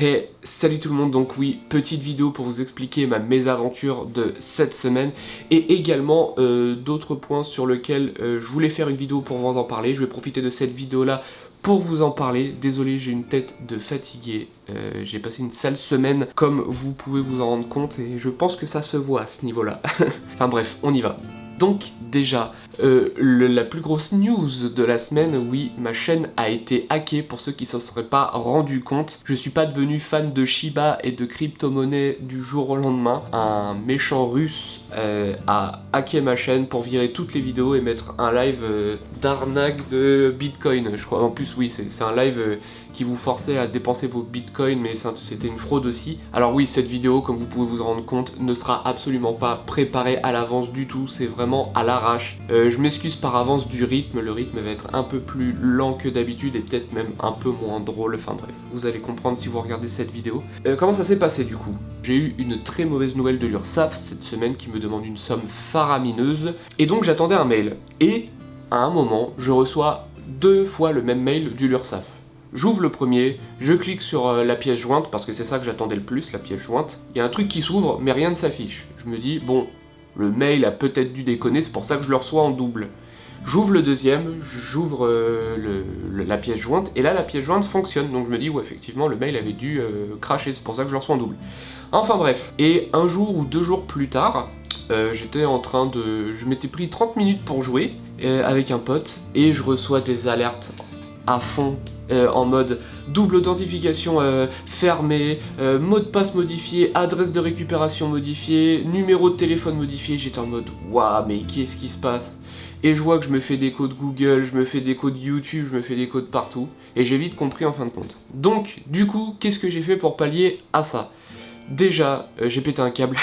Hey, salut tout le monde, donc oui, petite vidéo pour vous expliquer ma mésaventure de cette semaine et également d'autres points sur lesquels je voulais faire une vidéo pour vous en parler. Je vais profiter de cette vidéo là pour vous en parler. Désolé, j'ai une tête de fatigué, j'ai passé une sale semaine comme vous pouvez vous en rendre compte et je pense que ça se voit à ce niveau là. Enfin bref, on y va. Donc déjà, la plus grosse news de la semaine, oui, ma chaîne a été hackée pour ceux qui ne s'en seraient pas rendu compte. Je suis pas devenu fan de Shiba et de crypto-monnaie du jour au lendemain. Un méchant russe a hacké ma chaîne pour virer toutes les vidéos et mettre un live d'arnaque de Bitcoin. Je crois, en plus oui, c'est un live qui vous forçait à dépenser vos bitcoins, mais c'était une fraude aussi. Alors oui, cette vidéo, comme vous pouvez vous en rendre compte, ne sera absolument pas préparée à l'avance du tout, c'est vraiment à l'arrache. Je m'excuse par avance du rythme, le rythme va être un peu plus lent que d'habitude et peut-être même un peu moins drôle, enfin bref, vous allez comprendre si vous regardez cette vidéo. Comment ça s'est passé du coup? J'ai eu une très mauvaise nouvelle de l'URSSAF cette semaine qui me demande une somme faramineuse, et donc j'attendais un mail. Et à un moment, je reçois 2 fois le même mail du l'URSSAF. J'ouvre le premier, je clique sur la pièce jointe, parce que c'est ça que j'attendais le plus, la pièce jointe. Il y a un truc qui s'ouvre, mais rien ne s'affiche. Je me dis, bon, le mail a peut-être dû déconner, c'est pour ça que je le reçois en double. J'ouvre le deuxième, j'ouvre la pièce jointe, et là la pièce jointe fonctionne. Donc je me dis, ouais, effectivement, le mail avait dû cracher, c'est pour ça que je le reçois en double. Enfin bref, et un jour ou 2 jours plus tard, j'étais en train de... Je m'étais pris 30 minutes pour jouer avec un pote, et je reçois des alertes à fond. En mode double authentification fermée, mot de passe modifié, adresse de récupération modifiée, numéro de téléphone modifié. J'étais en mode waouh, mais qu'est-ce qui se passe? Et je vois que je me fais des codes Google, je me fais des codes YouTube, je me fais des codes partout, et j'ai vite compris en fin de compte. Donc du coup, qu'est-ce que j'ai fait pour pallier à ça? Déjà, j'ai pété un câble,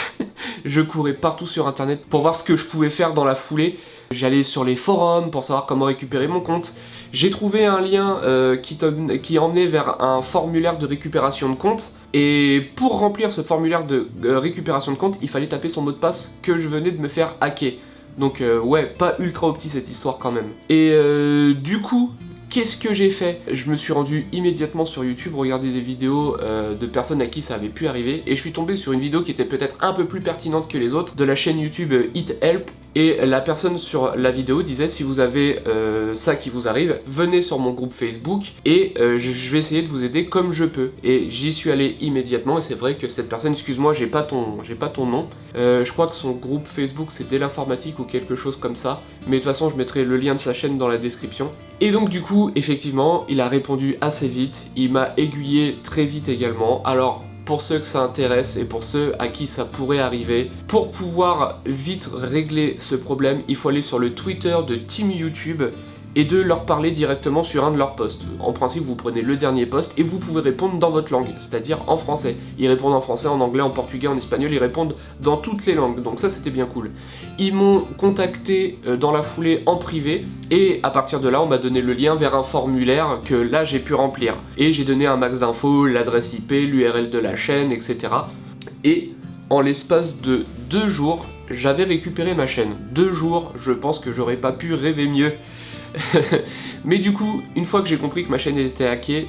je courais partout sur internet pour voir ce que je pouvais faire dans la foulée. J'allais sur les forums pour savoir comment récupérer mon compte. J'ai trouvé un lien qui emmenait vers un formulaire de récupération de compte. Et pour remplir ce formulaire de récupération de compte, il fallait taper son mot de passe que je venais de me faire hacker. Donc ouais, pas ultra opti cette histoire quand même. Et du coup... Qu'est-ce que j'ai fait? Je me suis rendu immédiatement sur YouTube, regarder des vidéos de personnes à qui ça avait pu arriver, et je suis tombé sur une vidéo qui était peut-être un peu plus pertinente que les autres, de la chaîne YouTube It Help, et la personne sur la vidéo disait, si vous avez ça qui vous arrive, venez sur mon groupe Facebook, et je vais essayer de vous aider comme je peux. Et j'y suis allé immédiatement, et c'est vrai que cette personne, excuse-moi, j'ai pas ton nom, je crois que son groupe Facebook c'est Dès l'informatique ou quelque chose comme ça, mais de toute façon je mettrai le lien de sa chaîne dans la description. Et donc du coup, effectivement, il a répondu assez vite, il m'a aiguillé très vite également. Alors, pour ceux que ça intéresse et pour ceux à qui ça pourrait arriver, pour pouvoir vite régler ce problème, il faut aller sur le Twitter de Team YouTube et de leur parler directement sur un de leurs posts. En principe, vous prenez le dernier post et vous pouvez répondre dans votre langue, c'est-à-dire en français. Ils répondent en français, en anglais, en portugais, en espagnol, ils répondent dans toutes les langues, donc ça c'était bien cool. Ils m'ont contacté dans la foulée en privé, et à partir de là, on m'a donné le lien vers un formulaire que là j'ai pu remplir. Et j'ai donné un max d'infos, l'adresse IP, l'URL de la chaîne, etc. Et en l'espace de 2 jours, j'avais récupéré ma chaîne. 2 jours, je pense que j'aurais pas pu rêver mieux. Mais du coup, une fois que j'ai compris que ma chaîne était hackée,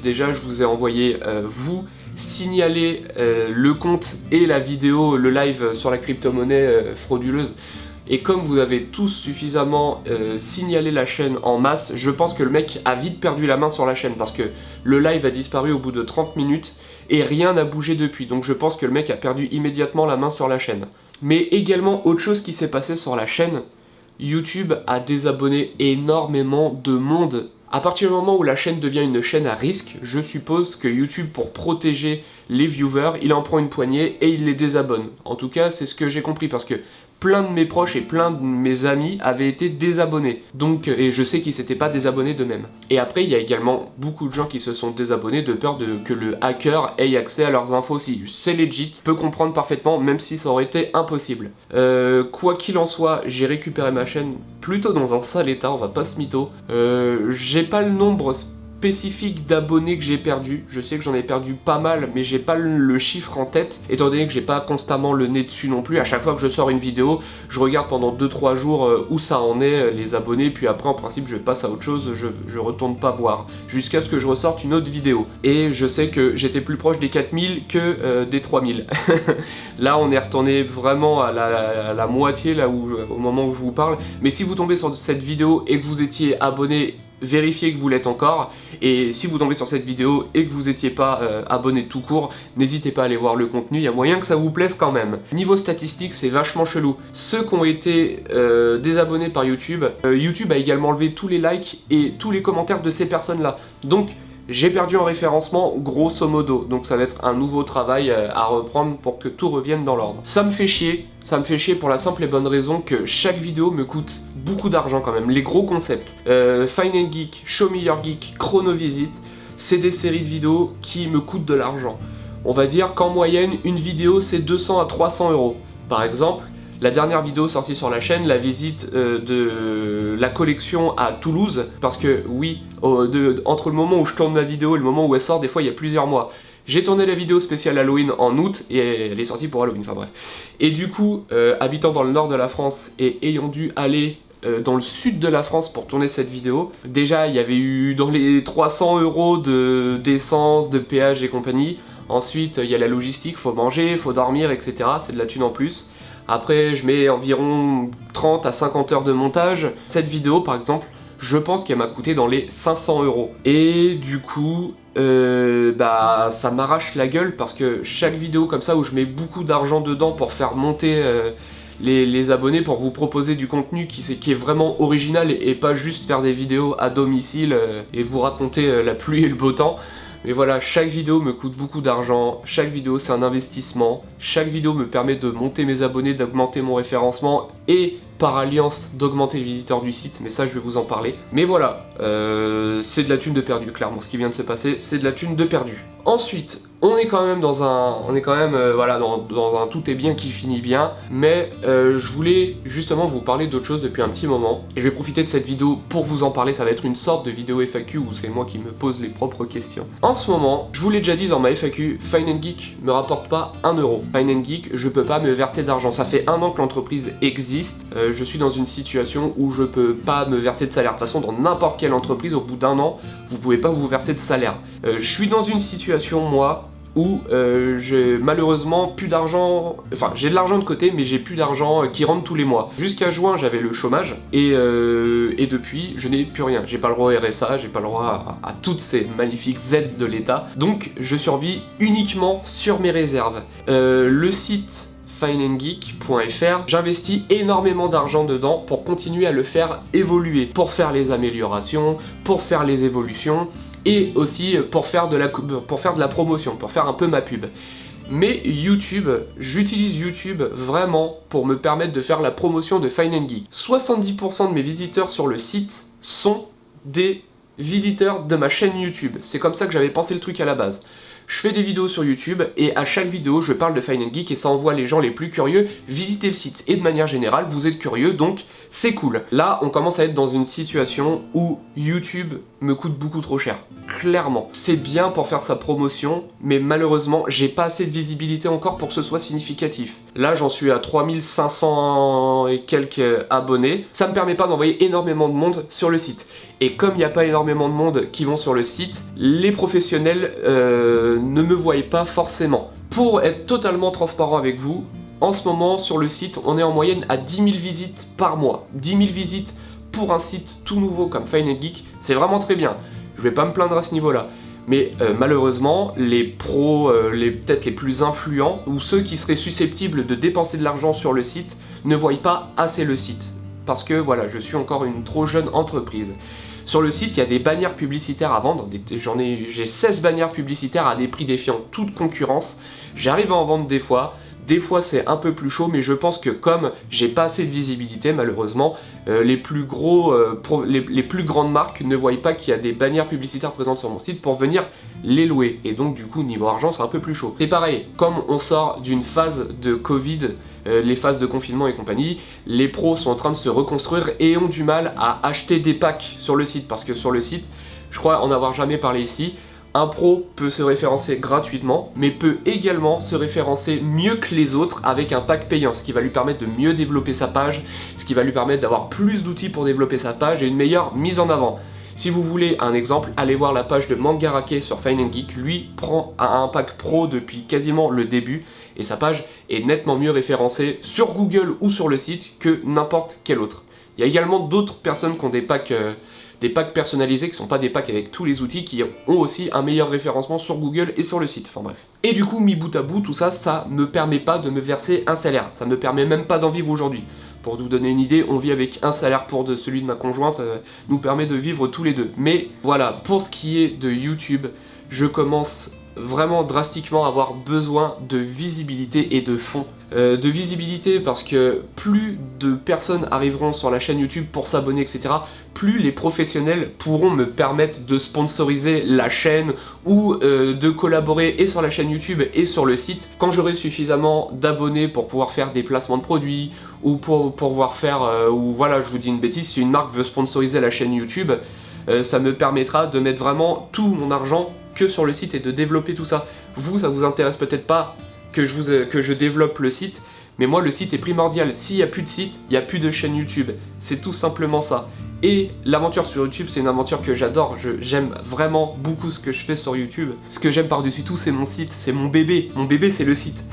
déjà je vous ai envoyé vous signaler le compte et la vidéo, le live sur la crypto-monnaie frauduleuse. Et comme vous avez tous suffisamment signalé la chaîne en masse, je pense que le mec a vite perdu la main sur la chaîne parce que le live a disparu au bout de 30 minutes et rien n'a bougé depuis. Donc je pense que le mec a perdu immédiatement la main sur la chaîne. Mais également, autre chose qui s'est passé sur la chaîne, YouTube a désabonné énormément de monde. À partir du moment où la chaîne devient une chaîne à risque, je suppose que YouTube, pour protéger les viewers, il en prend une poignée et il les désabonne. En tout cas, c'est ce que j'ai compris parce que plein de mes proches et plein de mes amis avaient été désabonnés. Donc, et je sais qu'ils s'étaient pas désabonnés d'eux-mêmes. Et après, il y a également beaucoup de gens qui se sont désabonnés de peur que le hacker ait accès à leurs infos aussi. C'est legit, je peux comprendre parfaitement, même si ça aurait été impossible. Quoi qu'il en soit, j'ai récupéré ma chaîne plutôt dans un sale état, on va pas se mytho. J'ai pas le nombre spécifique d'abonnés que j'ai perdu. Je sais que j'en ai perdu pas mal, mais j'ai pas le chiffre en tête, étant donné que j'ai pas constamment le nez dessus non plus. À chaque fois que je sors une vidéo, je regarde pendant 2-3 jours où ça en est, les abonnés, puis après en principe je passe à autre chose, je retourne pas voir, jusqu'à ce que je ressorte une autre vidéo. Et je sais que j'étais plus proche des 4000 que des 3000. Là on est retourné vraiment à la moitié, là où au moment où je vous parle. Mais si vous tombez sur cette vidéo et que vous étiez abonné, vérifiez que vous l'êtes encore, et si vous tombez sur cette vidéo et que vous n'étiez pas abonné tout court, n'hésitez pas à aller voir le contenu, il y a moyen que ça vous plaise quand même. Niveau statistique, c'est vachement chelou. Ceux qui ont été désabonnés par YouTube, YouTube a également enlevé tous les likes et tous les commentaires de ces personnes-là. Donc j'ai perdu en référencement grosso modo, donc ça va être un nouveau travail à reprendre pour que tout revienne dans l'ordre. Ça me fait chier pour la simple et bonne raison que chaque vidéo me coûte beaucoup d'argent quand même. Les gros concepts, Fine & Geek, Show Me Your Geek, Chronovisit, c'est des séries de vidéos qui me coûtent de l'argent. On va dire qu'en moyenne, une vidéo c'est 200 à 300 euros. Par exemple, la dernière vidéo sortie sur la chaîne, la visite de la collection à Toulouse, parce que oui, entre le moment où je tourne ma vidéo et le moment où elle sort, des fois il y a plusieurs mois. J'ai tourné la vidéo spéciale Halloween en août et elle est sortie pour Halloween, enfin bref. Et du coup, habitant dans le nord de la France et ayant dû aller dans le sud de la France pour tourner cette vidéo, déjà il y avait eu dans les 300 euros d'essence, de péage et compagnie. Ensuite, il y a la logistique, faut manger, faut dormir, etc. C'est de la thune en plus. Après, je mets environ 30 à 50 heures de montage. Cette vidéo, par exemple, je pense qu'elle m'a coûté dans les 500 euros. Et du coup, ça m'arrache la gueule parce que chaque vidéo comme ça où je mets beaucoup d'argent dedans pour faire monter les abonnés, pour vous proposer du contenu qui est vraiment original et pas juste faire des vidéos à domicile et vous raconter la pluie et le beau temps. Mais voilà, chaque vidéo me coûte beaucoup d'argent, chaque vidéo c'est un investissement, chaque vidéo me permet de monter mes abonnés, d'augmenter mon référencement et par alliance d'augmenter les visiteurs du site, mais ça je vais vous en parler. Mais voilà, c'est de la thune de perdu, clairement, ce qui vient de se passer, c'est de la thune de perdu. Ensuite, on est quand même dans un tout est bien qui finit bien, mais je voulais justement vous parler d'autre chose depuis un petit moment, et je vais profiter de cette vidéo pour vous en parler. Ça va être une sorte de vidéo FAQ où c'est moi qui me pose les propres questions. En ce moment, je vous l'ai déjà dit dans ma FAQ, Fine & Geek me rapporte pas 1 euro. Fine & Geek, je peux pas me verser d'argent. Ça fait 1 an que l'entreprise existe, je suis dans une situation où je peux pas me verser de salaire. De toute façon, dans n'importe quelle entreprise, au bout d'1 an, vous pouvez pas vous verser de salaire. Je suis dans une situation, moi, où j'ai malheureusement plus d'argent, enfin j'ai de l'argent de côté mais j'ai plus d'argent qui rentre tous les mois. Jusqu'à juin j'avais le chômage et depuis je n'ai plus rien. J'ai pas le droit au RSA, j'ai pas le droit à toutes ces magnifiques aides de l'État. Donc je survis uniquement sur mes réserves. Le site fineandgeek.fr, j'investis énormément d'argent dedans pour continuer à le faire évoluer, pour faire les améliorations, pour faire les évolutions, et aussi pour faire de la promotion, pour faire un peu ma pub. Mais YouTube, j'utilise YouTube vraiment pour me permettre de faire la promotion de Fine & Geek. 70% de mes visiteurs sur le site sont des visiteurs de ma chaîne YouTube. C'est comme ça que j'avais pensé le truc à la base. Je fais des vidéos sur YouTube et à chaque vidéo je parle de Fine & Geek et ça envoie les gens les plus curieux visiter le site. Et de manière générale, vous êtes curieux donc c'est cool. Là, on commence à être dans une situation où YouTube me coûte beaucoup trop cher. Clairement. C'est bien pour faire sa promotion, mais malheureusement, j'ai pas assez de visibilité encore pour que ce soit significatif. Là, j'en suis à 3500 et quelques abonnés. Ça me permet pas d'envoyer énormément de monde sur le site. Et comme il n'y a pas énormément de monde qui vont sur le site, les professionnels ne me voient pas forcément. Pour être totalement transparent avec vous, en ce moment sur le site, on est en moyenne à 10 000 visites par mois. 10 000 visites pour un site tout nouveau comme Fine & Geek, c'est vraiment très bien. Je vais pas me plaindre à ce niveau-là. Mais malheureusement, les pros, peut-être les plus influents, ou ceux qui seraient susceptibles de dépenser de l'argent sur le site, ne voient pas assez le site. Parce que voilà, je suis encore une trop jeune entreprise. Sur le site, il y a des bannières publicitaires à vendre. J'ai 16 bannières publicitaires à des prix défiant toute concurrence. J'arrive à en vendre des fois. Des fois c'est un peu plus chaud, mais je pense que comme j'ai pas assez de visibilité malheureusement, les plus grandes marques ne voient pas qu'il y a des bannières publicitaires présentes sur mon site pour venir les louer. Et donc du coup niveau argent c'est un peu plus chaud. C'est pareil, comme on sort d'une phase de Covid, les phases de confinement et compagnie, les pros sont en train de se reconstruire et ont du mal à acheter des packs sur le site, parce que sur le site, je crois en avoir jamais parlé ici. Un pro peut se référencer gratuitement, mais peut également se référencer mieux que les autres avec un pack payant, ce qui va lui permettre de mieux développer sa page, ce qui va lui permettre d'avoir plus d'outils pour développer sa page et une meilleure mise en avant. Si vous voulez un exemple, allez voir la page de Mangarake sur Fine & Geek. Lui prend un pack pro depuis quasiment le début et sa page est nettement mieux référencée sur Google ou sur le site que n'importe quel autre. Il y a également d'autres personnes qui ont des packs personnalisés qui ne sont pas des packs avec tous les outils qui ont aussi un meilleur référencement sur Google et sur le site. Enfin bref. Et du coup, mis bout à bout, tout ça, ça me permet pas de me verser un salaire. Ça me permet même pas d'en vivre aujourd'hui. Pour vous donner une idée, on vit avec un salaire pour celui de ma conjointe, nous permet de vivre tous les deux. Mais voilà, pour ce qui est de YouTube, je commence vraiment drastiquement à avoir besoin de visibilité et de fond. De visibilité parce que plus de personnes arriveront sur la chaîne YouTube pour s'abonner, etc., plus les professionnels pourront me permettre de sponsoriser la chaîne ou de collaborer et sur la chaîne YouTube et sur le site. Quand j'aurai suffisamment d'abonnés pour pouvoir faire des placements de produits ou pour pouvoir faire, ou voilà, je vous dis une bêtise, si une marque veut sponsoriser la chaîne YouTube, ça me permettra de mettre vraiment tout mon argent que sur le site et de développer tout ça. Vous, ça vous intéresse peut-être pas que je développe le site, mais moi le site est primordial. S'il n'y a plus de site, il n'y a plus de chaîne YouTube. C'est tout simplement ça. Et l'aventure sur YouTube, c'est une aventure que j'adore. J'aime vraiment beaucoup ce que je fais sur YouTube. Ce que j'aime par-dessus tout, c'est mon site, c'est mon bébé. Mon bébé, c'est le site.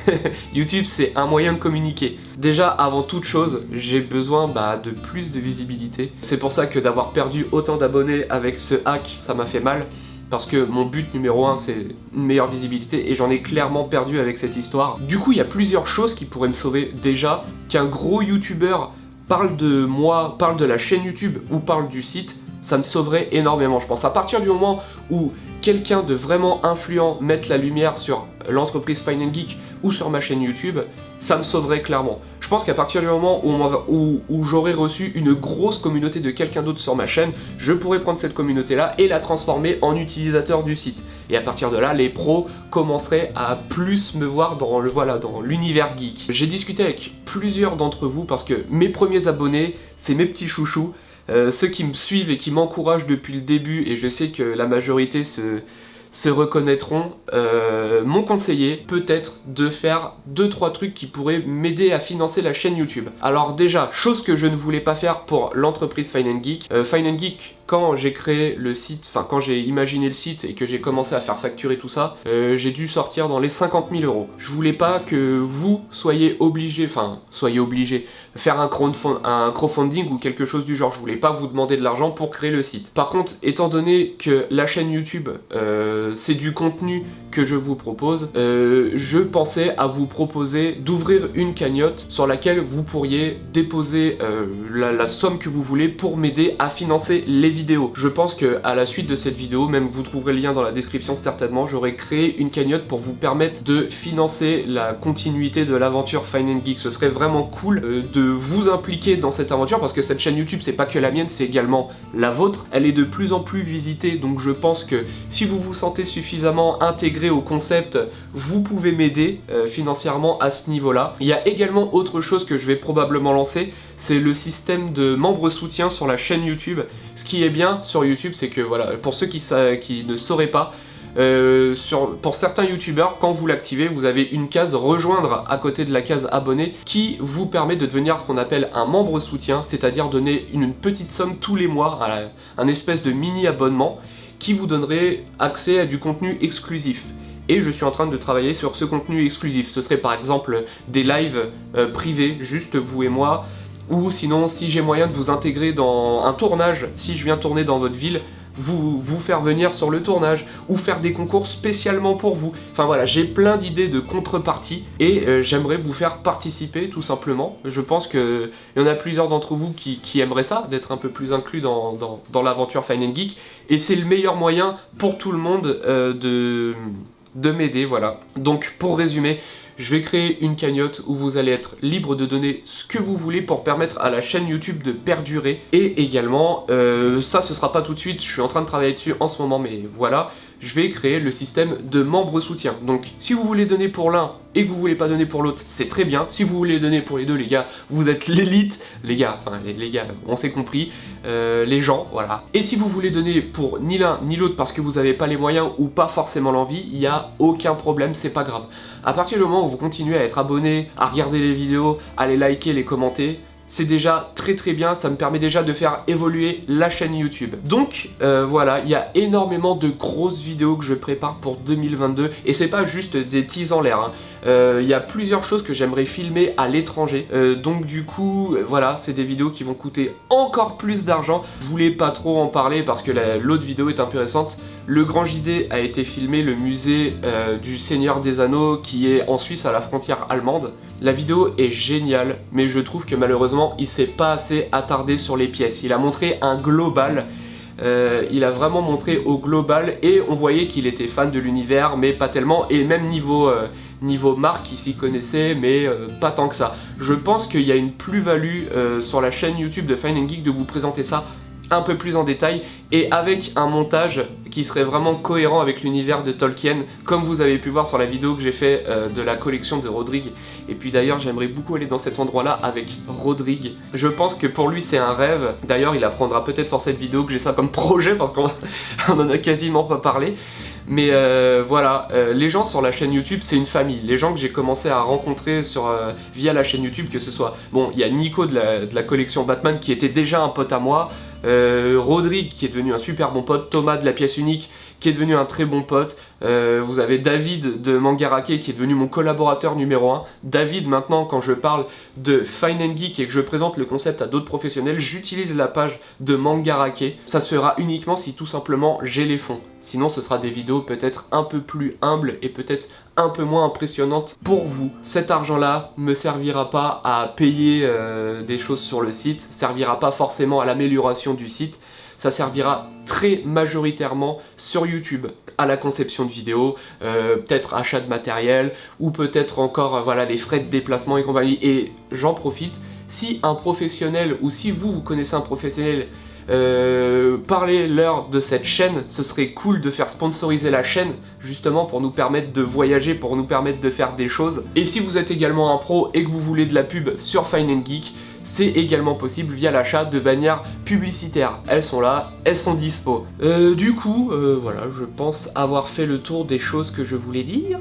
YouTube, c'est un moyen de communiquer. Déjà, avant toute chose, j'ai besoin de plus de visibilité. C'est pour ça que d'avoir perdu autant d'abonnés avec ce hack, ça m'a fait mal. Parce que mon but numéro 1 c'est une meilleure visibilité et j'en ai clairement perdu avec cette histoire. Du coup il y a plusieurs choses qui pourraient me sauver. Déjà, qu'un gros youtubeur parle de moi, parle de la chaîne YouTube ou parle du site, ça me sauverait énormément je pense. À partir du moment où quelqu'un de vraiment influent mette la lumière sur l'entreprise Fine & Geek ou sur ma chaîne YouTube, ça me sauverait clairement. Je pense qu'à partir du moment où j'aurais reçu une grosse communauté de quelqu'un d'autre sur ma chaîne, je pourrais prendre cette communauté-là et la transformer en utilisateur du site. Et à partir de là, les pros commenceraient à plus me voir dans l'univers geek. J'ai discuté avec plusieurs d'entre vous parce que mes premiers abonnés, c'est mes petits chouchous. Ceux qui me suivent et qui m'encouragent depuis le début, et je sais que la majorité se reconnaîtront, m'ont conseillé peut-être de faire 2-3 trucs qui pourraient m'aider à financer la chaîne YouTube. Alors déjà, chose que je ne voulais pas faire pour l'entreprise Fine & Geek. Fine & Geek, quand j'ai créé le site, enfin quand j'ai imaginé le site et que j'ai commencé à faire facturer tout ça, j'ai dû sortir dans les 50 000 €. Je voulais pas que vous soyez obligés, faire un crowdfunding ou quelque chose du genre. Je voulais pas vous demander de l'argent pour créer le site. Par contre, étant donné que la chaîne YouTube, c'est du contenu que je vous propose, je pensais à vous proposer d'ouvrir une cagnotte sur laquelle vous pourriez déposer la somme que vous voulez pour m'aider à financer les vidéos. Je pense que à la suite de cette vidéo, même vous trouverez le lien dans la description certainement, j'aurai créé une cagnotte pour vous permettre de financer la continuité de l'aventure Fine & Geek. Ce serait vraiment cool de vous impliquer dans cette aventure parce que cette chaîne YouTube, c'est pas que la mienne, c'est également la vôtre. Elle est de plus en plus visitée, donc je pense que si vous vous sentez suffisamment intégré au concept, vous pouvez m'aider financièrement à ce niveau-là. Il y a également autre chose que je vais probablement lancer, c'est le système de membres soutien sur la chaîne YouTube. Ce qui est bien sur YouTube, c'est que voilà, pour ceux qui ne sauraient pas, pour certains youtubeurs, quand vous l'activez, vous avez une case rejoindre à côté de la case abonné qui vous permet de devenir ce qu'on appelle un membre soutien, c'est-à-dire donner une petite somme tous les mois à un espèce de mini abonnement qui vous donnerait accès à du contenu exclusif. Et je suis en train de travailler sur ce contenu exclusif. Ce serait par exemple des lives privés, juste vous et moi, ou sinon si j'ai moyen de vous intégrer dans un tournage, si je viens tourner dans votre ville, vous faire venir sur le tournage, ou faire des concours spécialement pour vous. Enfin voilà, j'ai plein d'idées de contrepartie, et j'aimerais vous faire participer tout simplement. Je pense qu'il y en a plusieurs d'entre vous qui aimeraient ça, d'être un peu plus inclus dans l'aventure Fine & Geek, et c'est le meilleur moyen pour tout le monde de m'aider, voilà. Donc pour résumer, je vais créer une cagnotte où vous allez être libre de donner ce que vous voulez pour permettre à la chaîne YouTube de perdurer. Et également, ça ce sera pas tout de suite, je suis en train de travailler dessus en ce moment, mais voilà, je vais créer le système de membres soutien. Donc si vous voulez donner pour l'un et que vous voulez pas donner pour l'autre, c'est très bien. Si vous voulez donner pour les deux, les gars, vous êtes l'élite. Les gars, on s'est compris. Les gens, voilà. Et si vous voulez donner pour ni l'un ni l'autre parce que vous n'avez pas les moyens ou pas forcément l'envie, il n'y a aucun problème, c'est pas grave. À partir du moment où vous continuez à être abonné, à regarder les vidéos, à les liker, les commenter, c'est déjà très bien, ça me permet déjà de faire évoluer la chaîne YouTube. Donc voilà, il y a énormément de grosses vidéos que je prépare pour 2022 et c'est pas juste des teas en l'air, hein. Il y a plusieurs choses que j'aimerais filmer à l'étranger, donc du coup voilà, c'est des vidéos qui vont coûter encore plus d'argent. Je voulais pas trop en parler parce que l'autre vidéo est intéressante. Le Grand JD a été filmé, le musée du Seigneur des Anneaux qui est en Suisse à la frontière allemande. La vidéo est géniale, mais je trouve que malheureusement il s'est pas assez attardé sur les pièces. Il a montré un global, il a vraiment montré au global et on voyait qu'il était fan de l'univers mais pas tellement, et même niveau marque il s'y connaissait mais pas tant que ça. Je pense qu'il y a une plus-value sur la chaîne YouTube de Fine & Geek de vous présenter ça un peu plus en détail et avec un montage qui serait vraiment cohérent avec l'univers de Tolkien, comme vous avez pu voir sur la vidéo que j'ai fait de la collection de Rodrigue. Et puis d'ailleurs j'aimerais beaucoup aller dans cet endroit là avec Rodrigue. Je pense que pour lui c'est un rêve. D'ailleurs il apprendra peut-être sur cette vidéo que j'ai ça comme projet parce qu'on en a quasiment pas parlé. Mais voilà, les gens sur la chaîne YouTube, c'est une famille. Les gens que j'ai commencé à rencontrer via la chaîne YouTube, que ce soit... Bon, il y a Nico de la collection Batman qui était déjà un pote à moi, Rodrigue qui est devenu un super bon pote, Thomas de la pièce unique qui est devenu un très bon pote, vous avez David de Mangarake qui est devenu mon collaborateur numéro 1. David, maintenant, quand je parle de Fine & Geek et que je présente le concept à d'autres professionnels, j'utilise la page de Mangarake. Ça se fera uniquement si tout simplement j'ai les fonds. Sinon, ce sera des vidéos peut-être un peu plus humbles et peut-être un peu moins impressionnantes pour vous. Cet argent-là me servira pas à payer des choses sur le site, servira pas forcément à l'amélioration du site. Ça servira très majoritairement sur YouTube à la conception de vidéos, peut-être achat de matériel ou peut-être encore voilà, les frais de déplacement et compagnie. Et j'en profite, si un professionnel ou si vous connaissez un professionnel, parlez-leur de cette chaîne. Ce serait cool de faire sponsoriser la chaîne justement pour nous permettre de voyager, pour nous permettre de faire des choses. Et si vous êtes également un pro et que vous voulez de la pub sur Fine & Geek, c'est également possible via l'achat de bannières publicitaires. Elles sont là, elles sont dispo. Du coup, voilà, je pense avoir fait le tour des choses que je voulais dire.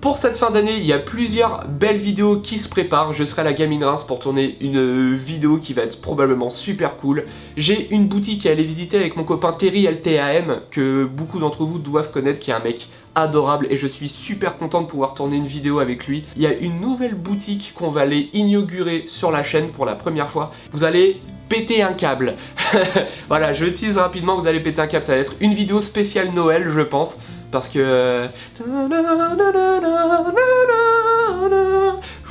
Pour cette fin d'année, il y a plusieurs belles vidéos qui se préparent. Je serai à la Gaming Reims pour tourner une vidéo qui va être probablement super cool. J'ai une boutique à aller visiter avec mon copain Terry LTAM, que beaucoup d'entre vous doivent connaître, qui est un mec adorable et je suis super content de pouvoir tourner une vidéo avec lui. Il y a une nouvelle boutique qu'on va aller inaugurer sur la chaîne pour la première fois. Vous allez péter un câble. Voilà, je tease rapidement, vous allez péter un câble. Ça va être une vidéo spéciale Noël, je pense, parce que... je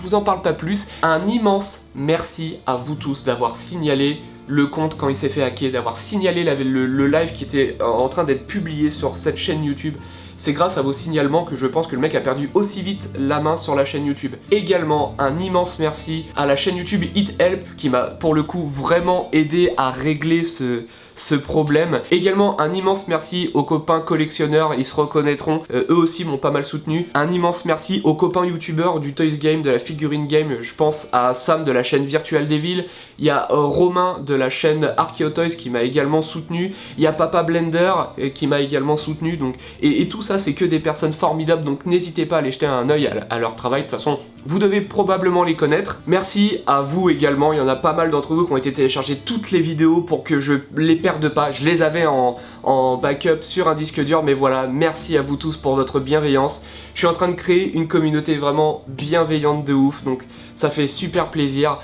vous en parle pas plus. Un immense merci à vous tous d'avoir signalé le compte quand il s'est fait hacker, d'avoir signalé le live qui était en train d'être publié sur cette chaîne YouTube. C'est grâce à vos signalements que je pense que le mec a perdu aussi vite la main sur la chaîne YouTube. Également, un immense merci à la chaîne YouTube HitHelp qui m'a pour le coup vraiment aidé à régler ce problème. Également, un immense merci aux copains collectionneurs, ils se reconnaîtront, eux aussi m'ont pas mal soutenu. Un immense merci aux copains youtubeurs du Toys Game, de la Figurine Game, je pense à Sam de la chaîne Virtual Devil, il y a Romain de la chaîne Archeotoys qui m'a également soutenu, il y a Papa Blender qui m'a également soutenu, donc, et tout ça c'est que des personnes formidables, donc n'hésitez pas à aller jeter un œil à leur travail, de toute façon vous devez probablement les connaître. Merci à vous également, il y en a pas mal d'entre vous qui ont été téléchargés toutes les vidéos pour que je les perde pas, je les avais en backup sur un disque dur, mais voilà, merci à vous tous pour votre bienveillance. Je suis en train de créer une communauté vraiment bienveillante de ouf, donc ça fait super plaisir.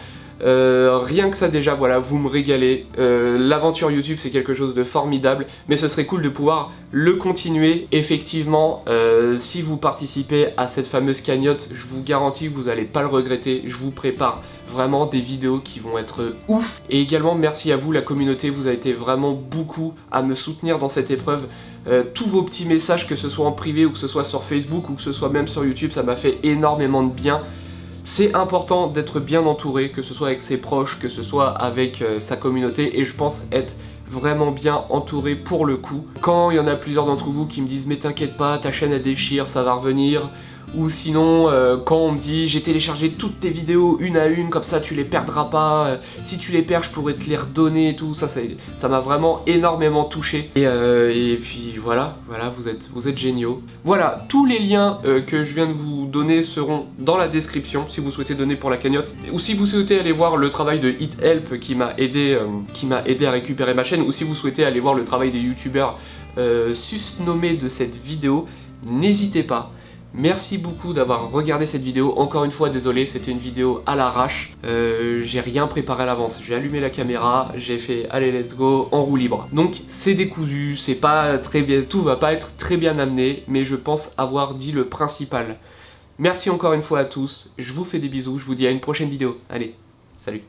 Rien que ça déjà, voilà, vous me régalez. L'aventure YouTube c'est quelque chose de formidable, mais ce serait cool de pouvoir le continuer. Effectivement, si vous participez à cette fameuse cagnotte, je vous garantis que vous n'allez pas le regretter. Je vous prépare vraiment des vidéos qui vont être ouf. Et également merci à vous la communauté, vous avez été vraiment beaucoup à me soutenir dans cette épreuve. Tous vos petits messages, que ce soit en privé ou que ce soit sur Facebook ou que ce soit même sur YouTube, ça m'a fait énormément de bien. C'est important d'être bien entouré, que ce soit avec ses proches, que ce soit avec sa communauté, et je pense être vraiment bien entouré pour le coup. Quand il y en a plusieurs d'entre vous qui me disent mais t'inquiète pas, ta chaîne elle déchire, ça va revenir, ou sinon quand on me dit j'ai téléchargé toutes tes vidéos une à une, comme ça tu les perdras pas, si tu les perds je pourrais te les redonner et tout, ça m'a vraiment énormément touché. Et puis voilà, vous êtes géniaux. Voilà, tous les liens que je viens de vous donner seront dans la description si vous souhaitez donner pour la cagnotte, ou si vous souhaitez aller voir le travail de HitHelp qui m'a aidé à récupérer ma chaîne, ou si vous souhaitez aller voir le travail des youtubeurs susnommés de cette vidéo, n'hésitez pas. Merci beaucoup d'avoir regardé cette vidéo. Encore une fois, désolé, c'était une vidéo à l'arrache. J'ai rien préparé à l'avance. J'ai allumé la caméra, j'ai fait allez let's go en roue libre. Donc c'est décousu, c'est pas très bien, tout va pas être très bien amené, mais je pense avoir dit le principal. Merci encore une fois à tous. Je vous fais des bisous. Je vous dis à une prochaine vidéo. Allez, salut.